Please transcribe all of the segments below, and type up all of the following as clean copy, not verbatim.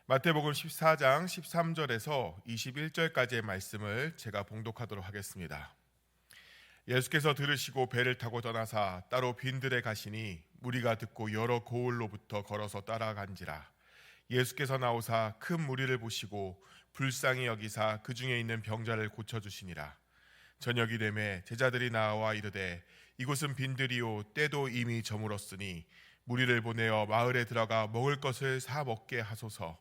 마태복음 14장 13절에서 21절까지의 말씀을 제가 봉독하도록 하겠습니다. 예수께서 들으시고 배를 타고 떠나사 따로 빈들에 가시니 무리가 듣고 여러 고을로부터 걸어서 따라간지라. 예수께서 나오사 큰 무리를 보시고 불쌍히 여기사 그 중에 있는 병자를 고쳐주시니라. 저녁이 되매 제자들이 나와 이르되 이곳은 빈들이요 때도 이미 저물었으니 무리를 보내어 마을에 들어가 먹을 것을 사 먹게 하소서.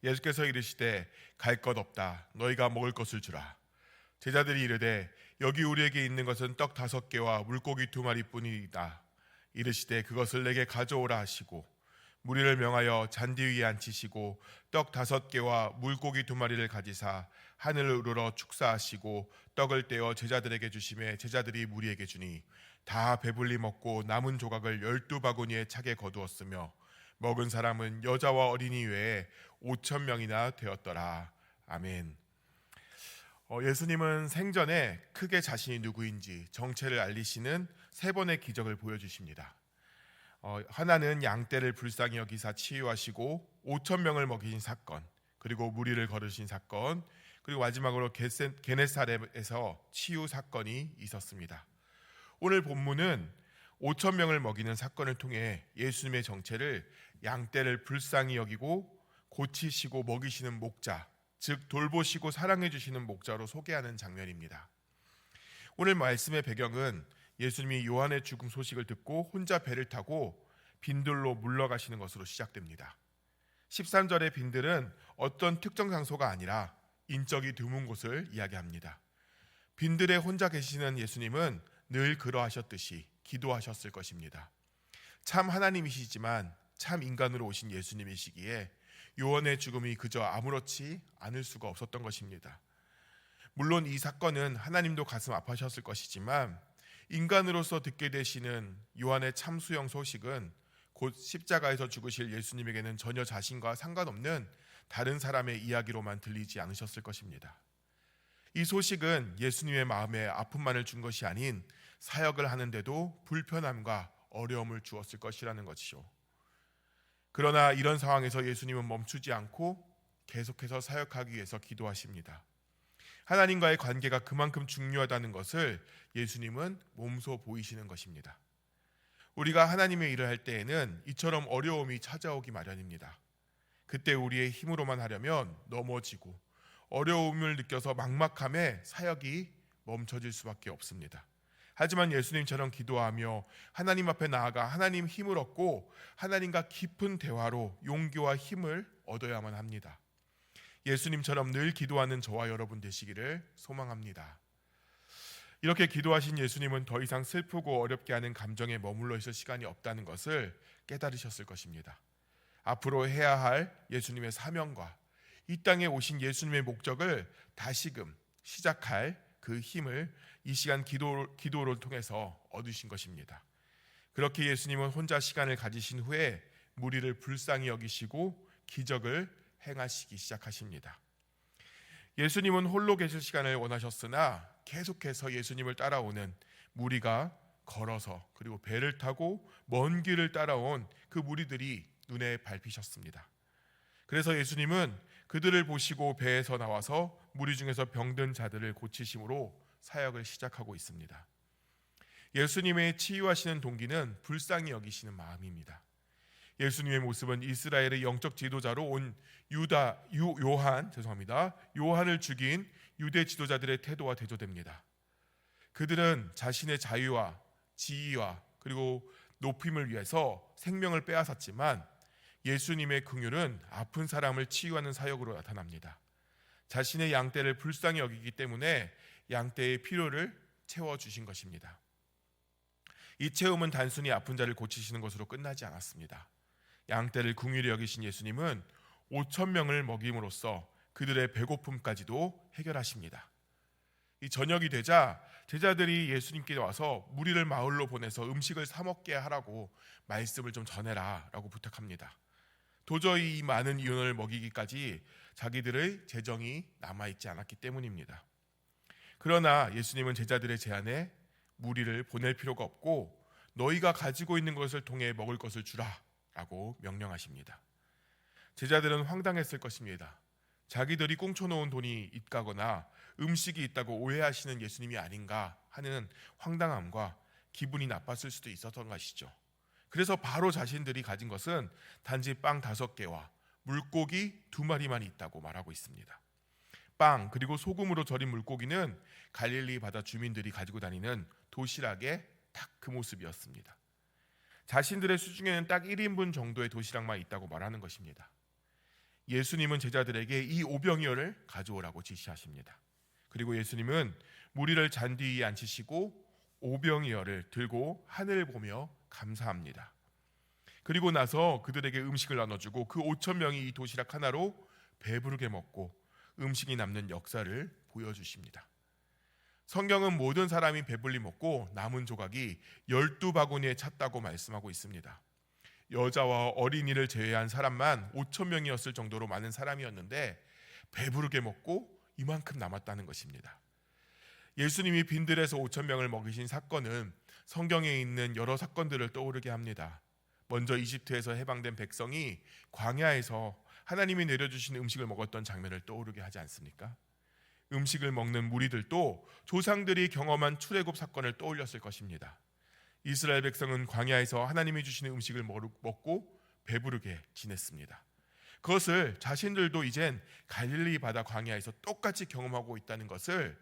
예수께서 이르시되 갈 것 없다. 너희가 먹을 것을 주라. 제자들이 이르되 여기 우리에게 있는 것은 떡 5개와 물고기 2마리뿐이다. 이르시되 그것을 내게 가져오라 하시고 무리를 명하여 잔디 위에 앉히시고 떡 5개와 물고기 2마리를 가지사 하늘을 우러러 축사하시고 떡을 떼어 제자들에게 주시매 제자들이 무리에게 주니 다 배불리 먹고 남은 조각을 12바구니에 차게 거두었으며 먹은 사람은 여자와 어린이 외에 5,000명이나 되었더라. 아멘. 예수님은 생전에 크게 자신이 누구인지 정체를 알리시는 3번의 기적을 보여주십니다. 하나는 양떼를 불쌍히 여기사 치유하시고 5,000명을 먹이신 사건, 그리고 무리를 걸으신 사건, 그리고 마지막으로 게네사렛에서 치유 사건이 있었습니다. 오늘 본문은 5,000명을 먹이는 사건을 통해 예수님의 정체를 양떼를 불쌍히 여기고 고치시고 먹이시는 목자, 즉 돌보시고 사랑해 주시는 목자로 소개하는 장면입니다. 오늘 말씀의 배경은 예수님이 요한의 죽음 소식을 듣고 혼자 배를 타고 빈들로 물러가시는 것으로 시작됩니다. 13절의 빈들은 어떤 특정 장소가 아니라 인적이 드문 곳을 이야기합니다. 빈들에 혼자 계시는 예수님은 늘 그러하셨듯이 기도하셨을 것입니다. 참 하나님이시지만 참 인간으로 오신 예수님이시기에 요한의 죽음이 그저 아무렇지 않을 수가 없었던 것입니다. 물론 이 사건은 하나님도 가슴 아파하셨을 것이지만 인간으로서 듣게 되시는 요한의 참수형 소식은 곧 십자가에서 죽으실 예수님에게는 전혀 자신과 상관없는 다른 사람의 이야기로만 들리지 않으셨을 것입니다. 이 소식은 예수님의 마음에 아픔만을 준 것이 아닌 사역을 하는데도 불편함과 어려움을 주었을 것이라는 것이죠. 그러나 이런 상황에서 예수님은 멈추지 않고 계속해서 사역하기 위해서 기도하십니다. 하나님과의 관계가 그만큼 중요하다는 것을 예수님은 몸소 보이시는 것입니다. 우리가 하나님의 일을 할 때에는 이처럼 어려움이 찾아오기 마련입니다. 그때 우리의 힘으로만 하려면 넘어지고 어려움을 느껴서 막막함에 사역이 멈춰질 수밖에 없습니다. 하지만 예수님처럼 기도하며 하나님 앞에 나아가 하나님 힘을 얻고 하나님과 깊은 대화로 용기와 힘을 얻어야만 합니다. 예수님처럼 늘 기도하는 저와 여러분 되시기를 소망합니다. 이렇게 기도하신 예수님은 더 이상 슬프고 어렵게 하는 감정에 머물러 있을 시간이 없다는 것을 깨달으셨을 것입니다. 앞으로 해야 할 예수님의 사명과 이 땅에 오신 예수님의 목적을 다시금 시작할 그 힘을 이 시간 기도를 통해서 얻으신 것입니다. 그렇게 예수님은 혼자 시간을 가지신 후에 무리를 불쌍히 여기시고 기적을 행하시기 시작하십니다. 예수님은 홀로 계실 시간을 원하셨으나 계속해서 예수님을 따라오는 무리가 걸어서 그리고 배를 타고 먼 길을 따라온 그 무리들이 눈에 밟히셨습니다. 그래서 예수님은 그들을 보시고 배에서 나와서 무리 중에서 병든 자들을 고치심으로 사역을 시작하고 있습니다. 예수님의 치유하시는 동기는 불쌍히 여기시는 마음입니다. 예수님의 모습은 이스라엘의 영적 지도자로 온 요한을 죽인 유대 지도자들의 태도와 대조됩니다. 그들은 자신의 자유와 지위와 그리고 높임을 위해서 생명을 빼앗았지만 예수님의 긍휼은 아픈 사람을 치유하는 사역으로 나타납니다. 자신의 양떼를 불쌍히 여기기 때문에 양떼의 필요를 채워주신 것입니다. 이 체험은 단순히 아픈 자를 고치시는 것으로 끝나지 않았습니다. 양떼를 긍휼히 여기신 예수님은 5,000명을 먹임으로써 그들의 배고픔까지도 해결하십니다. 이 저녁이 되자 제자들이 예수님께 와서 무리를 마을로 보내서 음식을 사 먹게 하라고 말씀을 좀 전해라 라고 부탁합니다. 도저히 이 많은 인원을 먹이기까지 자기들의 재정이 남아있지 않았기 때문입니다. 그러나 예수님은 제자들의 제안에 무리를 보낼 필요가 없고 너희가 가지고 있는 것을 통해 먹을 것을 주라 라고 명령하십니다. 제자들은 황당했을 것입니다. 자기들이 꽁쳐놓은 돈이 있다거나 음식이 있다고 오해하시는 예수님이 아닌가 하는 황당함과 기분이 나빴을 수도 있었던 것이죠. 그래서 바로 자신들이 가진 것은 단지 빵 5개와 물고기 2마리만 있다고 말하고 있습니다. 빵 그리고 소금으로 절인 물고기는 갈릴리 바다 주민들이 가지고 다니는 도시락의 딱 그 모습이었습니다. 자신들의 수중에는 딱 1인분 정도의 도시락만 있다고 말하는 것입니다. 예수님은 제자들에게 이 오병이어를 가져오라고 지시하십니다. 그리고 예수님은 무리를 잔디 위에 앉히시고 오병이어를 들고 하늘을 보며 감사합니다. 그리고 나서 그들에게 음식을 나눠주고 그 5천 명이 이 도시락 하나로 배부르게 먹고 음식이 남는 역사를 보여주십니다. 성경은 모든 사람이 배불리 먹고 남은 조각이 12바구니에 찼다고 말씀하고 있습니다. 여자와 어린이를 제외한 사람만 5천 명이었을 정도로 많은 사람이었는데 배부르게 먹고 이만큼 남았다는 것입니다. 예수님이 빈들에서 5천 명을 먹이신 사건은 성경에 있는 여러 사건들을 떠오르게 합니다. 먼저 이집트에서 해방된 백성이 광야에서 하나님이 내려주신 음식을 먹었던 장면을 떠오르게 하지 않습니까? 음식을 먹는 무리들도 조상들이 경험한 출애굽 사건을 떠올렸을 것입니다. 이스라엘 백성은 광야에서 하나님이 주시는 음식을 먹고 배부르게 지냈습니다. 그것을 자신들도 이젠 갈릴리 바다 광야에서 똑같이 경험하고 있다는 것을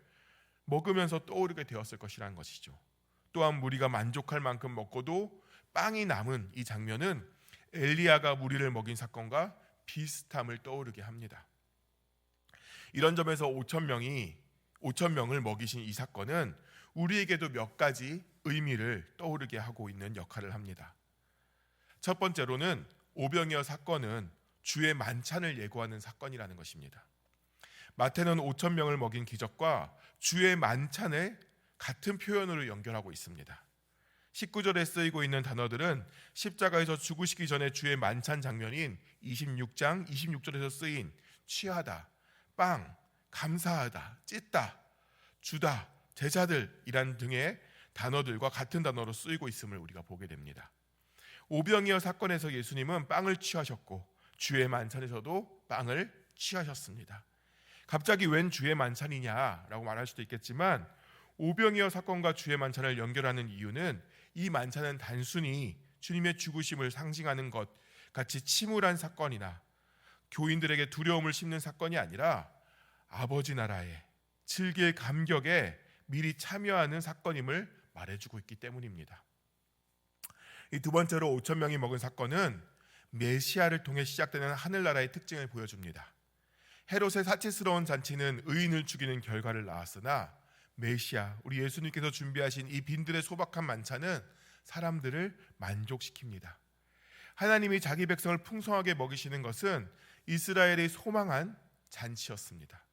먹으면서 떠오르게 되었을 것이라는 것이죠. 또한 무리가 만족할 만큼 먹고도 빵이 남은 이 장면은 엘리야가 무리를 먹인 사건과 비슷함을 떠오르게 합니다. 이런 점에서 5천 명을 먹이신 이 사건은 우리에게도 몇 가지 의미를 떠오르게 하고 있는 역할을 합니다. 첫 번째로는 오병이어 사건은 주의 만찬을 예고하는 사건이라는 것입니다. 마태는 5천 명을 먹인 기적과 주의 만찬을 같은 표현으로 연결하고 있습니다. 19절에 쓰이고 있는 단어들은 십자가에서 죽으시기 전에 주의 만찬 장면인 26장 26절에서 쓰인 취하다, 빵, 감사하다, 찢다, 주다, 제자들이란 등의 단어들과 같은 단어로 쓰이고 있음을 우리가 보게 됩니다. 오병이어 사건에서 예수님은 빵을 취하셨고 주의 만찬에서도 빵을 취하셨습니다. 갑자기 웬 주의 만찬이냐라고 말할 수도 있겠지만 오병이어 사건과 주의 만찬을 연결하는 이유는 이 만찬은 단순히 주님의 죽으심을 상징하는 것 같이 침울한 사건이나 교인들에게 두려움을 심는 사건이 아니라 아버지 나라의 즐길 감격에 미리 참여하는 사건임을 말해주고 있기 때문입니다. 이 두 번째로 5천 명이 먹은 사건은 메시아를 통해 시작되는 하늘나라의 특징을 보여줍니다. 헤롯의 사치스러운 잔치는 의인을 죽이는 결과를 낳았으나 메시아, 우리 예수님께서 준비하신 이 빈들의 소박한 만찬은 사람들을 만족시킵니다. 하나님이 자기 백성을 풍성하게 먹이시는 것은 이스라엘이 소망한 잔치였습니다.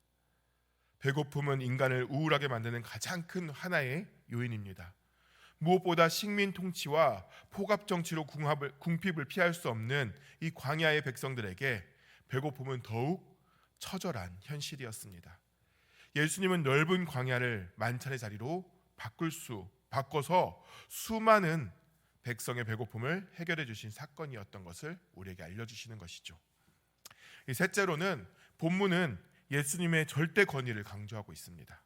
배고픔은 인간을 우울하게 만드는 가장 큰 하나의 요인입니다. 무엇보다 식민 통치와 포갑 정치로 궁핍을 피할 수 없는 이 광야의 백성들에게 배고픔은 더욱 처절한 현실이었습니다. 예수님은 넓은 광야를 만찬의 자리로 바꿔서 수많은 백성의 배고픔을 해결해 주신 사건이었던 것을 우리에게 알려주시는 것이죠. 셋째로는 본문은 예수님의 절대 권위를 강조하고 있습니다.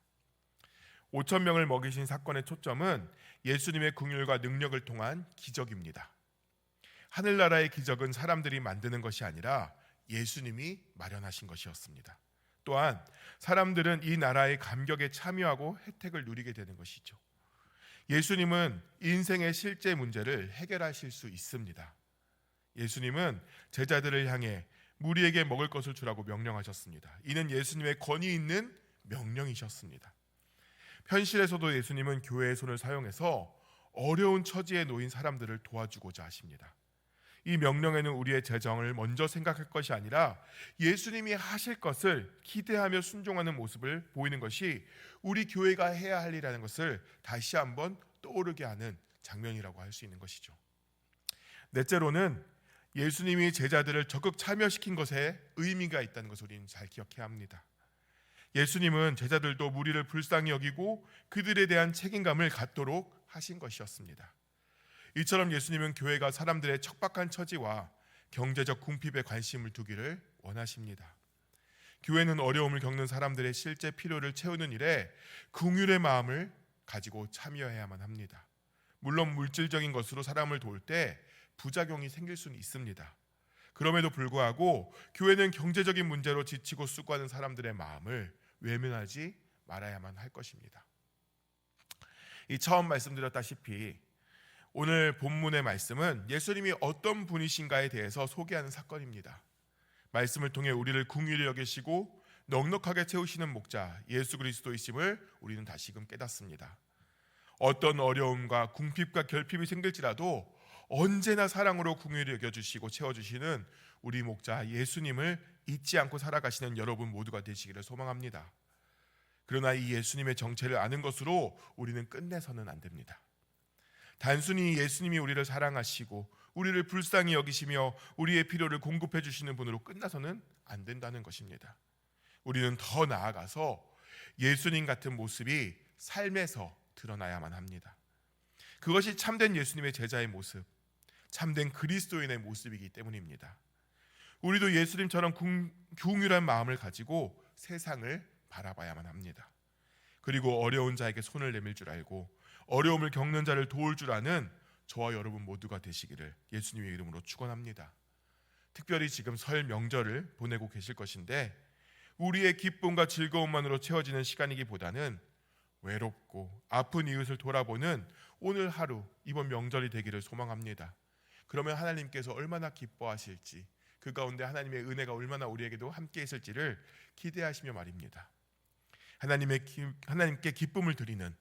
5천 명을 먹이신 사건의 초점은 예수님의 긍휼과 능력을 통한 기적입니다. 하늘나라의 기적은 사람들이 만드는 것이 아니라 예수님이 마련하신 것이었습니다. 또한 사람들은 이 나라의 감격에 참여하고 혜택을 누리게 되는 것이죠. 예수님은 인생의 실제 문제를 해결하실 수 있습니다. 예수님은 제자들을 향해 무리에게 먹을 것을 주라고 명령하셨습니다. 이는 예수님의 권위 있는 명령이셨습니다. 현실에서도 예수님은 교회의 손을 사용해서 어려운 처지에 놓인 사람들을 도와주고자 하십니다. 이 명령에는 우리의 재정을 먼저 생각할 것이 아니라 예수님이 하실 것을 기대하며 순종하는 모습을 보이는 것이 우리 교회가 해야 할 일이라는 것을 다시 한번 떠오르게 하는 장면이라고 할 수 있는 것이죠. 넷째로는 예수님이 제자들을 적극 참여시킨 것에 의미가 있다는 것을 우리는 잘 기억해야 합니다. 예수님은 제자들도 무리를 불쌍히 여기고 그들에 대한 책임감을 갖도록 하신 것이었습니다. 이처럼 예수님은 교회가 사람들의 척박한 처지와 경제적 궁핍에 관심을 두기를 원하십니다. 교회는 어려움을 겪는 사람들의 실제 필요를 채우는 일에 긍휼의 마음을 가지고 참여해야만 합니다. 물론 물질적인 것으로 사람을 도울 때 부작용이 생길 수는 있습니다. 그럼에도 불구하고 교회는 경제적인 문제로 지치고 수고하는 사람들의 마음을 외면하지 말아야만 할 것입니다. 이 처음 말씀드렸다시피 오늘 본문의 말씀은 예수님이 어떤 분이신가에 대해서 소개하는 사건입니다. 말씀을 통해 우리를 긍휼히 여기시고 넉넉하게 채우시는 목자 예수 그리스도이심을 우리는 다시금 깨닫습니다. 어떤 어려움과 궁핍과 결핍이 생길지라도 언제나 사랑으로 긍휼히 여겨주시고 채워주시는 우리 목자 예수님을 잊지 않고 살아가시는 여러분 모두가 되시기를 소망합니다. 그러나 이 예수님의 정체를 아는 것으로 우리는 끝내서는 안 됩니다. 단순히 예수님이 우리를 사랑하시고 우리를 불쌍히 여기시며 우리의 필요를 공급해 주시는 분으로 끝나서는 안 된다는 것입니다. 우리는 더 나아가서 예수님 같은 모습이 삶에서 드러나야만 합니다. 그것이 참된 예수님의 제자의 모습, 참된 그리스도인의 모습이기 때문입니다. 우리도 예수님처럼 긍휼한 마음을 가지고 세상을 바라봐야만 합니다. 그리고 어려운 자에게 손을 내밀 줄 알고 어려움을 겪는 자를 도울 줄 아는 저와 여러분 모두가 되시기를 예수님의 이름으로 축원합니다. 특별히 지금 설 명절을 보내고 계실 것인데 우리의 기쁨과 즐거움만으로 채워지는 시간이기보다는 외롭고 아픈 이웃을 돌아보는 오늘 하루, 이번 명절이 되기를 소망합니다. 그러면 하나님께서 얼마나 기뻐하실지, 그 가운데 하나님의 은혜가 얼마나 우리에게도 함께 있을지를 기대하시며 말입니다. 하나님께 기쁨을 드리는,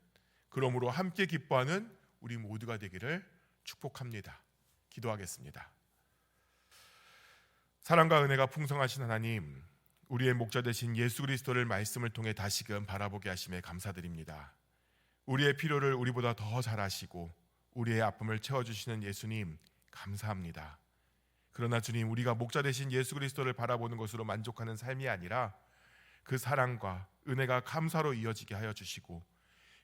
그러므로 함께 기뻐하는 우리 모두가 되기를 축복합니다. 기도하겠습니다. 사랑과 은혜가 풍성하신 하나님, 우리의 목자 되신 예수 그리스도를 말씀을 통해 다시금 바라보게 하심에 감사드립니다. 우리의 필요를 우리보다 더 잘 아시고 우리의 아픔을 채워주시는 예수님 감사합니다. 그러나 주님, 우리가 목자 되신 예수 그리스도를 바라보는 것으로 만족하는 삶이 아니라 그 사랑과 은혜가 감사로 이어지게 하여 주시고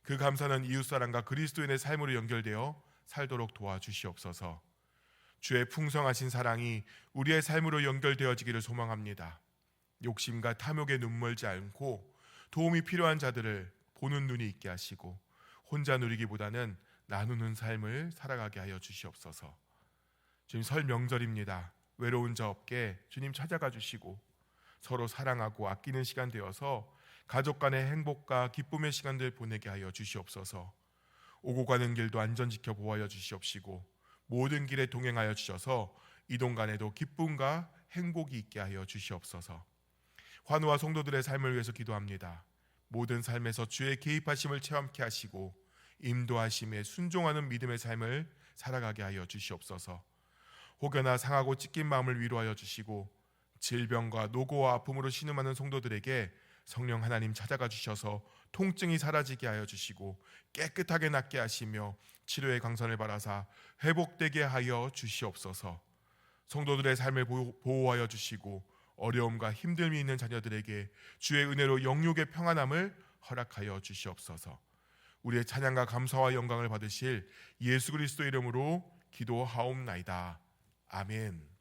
그 감사는 이웃사랑과 그리스도인의 삶으로 연결되어 살도록 도와주시옵소서. 주의 풍성하신 사랑이 우리의 삶으로 연결되어지기를 소망합니다. 욕심과 탐욕에 눈멀지 않고 도움이 필요한 자들을 보는 눈이 있게 하시고 혼자 누리기보다는 나누는 삶을 살아가게 하여 주시옵소서. 주님, 설 명절입니다. 외로운 자 없게 주님 찾아가 주시고 서로 사랑하고 아끼는 시간 되어서 가족 간의 행복과 기쁨의 시간들 보내게 하여 주시옵소서. 오고 가는 길도 안전 지켜 보호하여 주시옵시고 모든 길에 동행하여 주셔서 이동 간에도 기쁨과 행복이 있게 하여 주시옵소서. 환우와 성도들의 삶을 위해서 기도합니다. 모든 삶에서 주의 개입하심을 체험케 하시고 인도하심에 순종하는 믿음의 삶을 살아가게 하여 주시옵소서. 혹여나 상하고 찢긴 마음을 위로하여 주시고 질병과 노고와 아픔으로 신음하는 성도들에게 성령 하나님 찾아가 주셔서 통증이 사라지게 하여 주시고 깨끗하게 낫게 하시며 치료의 강선을 바라사 회복되게 하여 주시옵소서. 성도들의 삶을 보호하여 주시고 어려움과 힘듦이 있는 자녀들에게 주의 은혜로 영육의 평안함을 허락하여 주시옵소서. 우리의 찬양과 감사와 영광을 받으실 예수 그리스도 이름으로 기도하옵나이다. 아멘.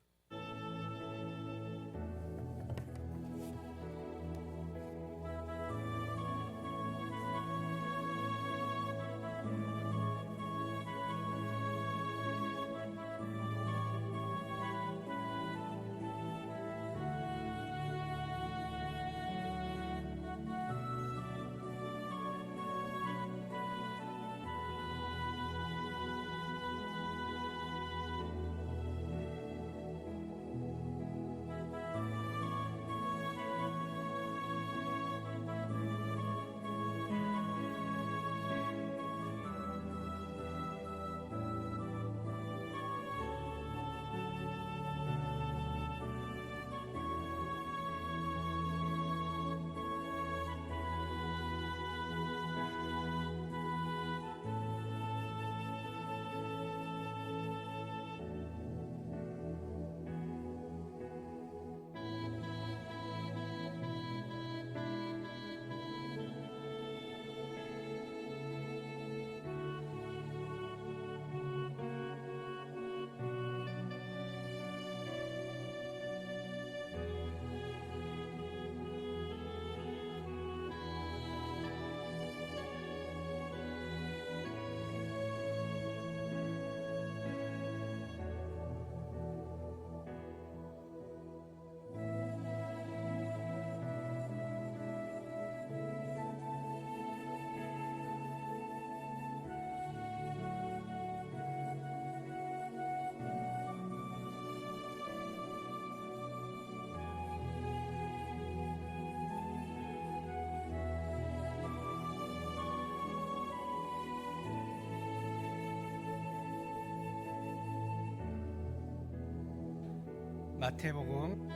마태복음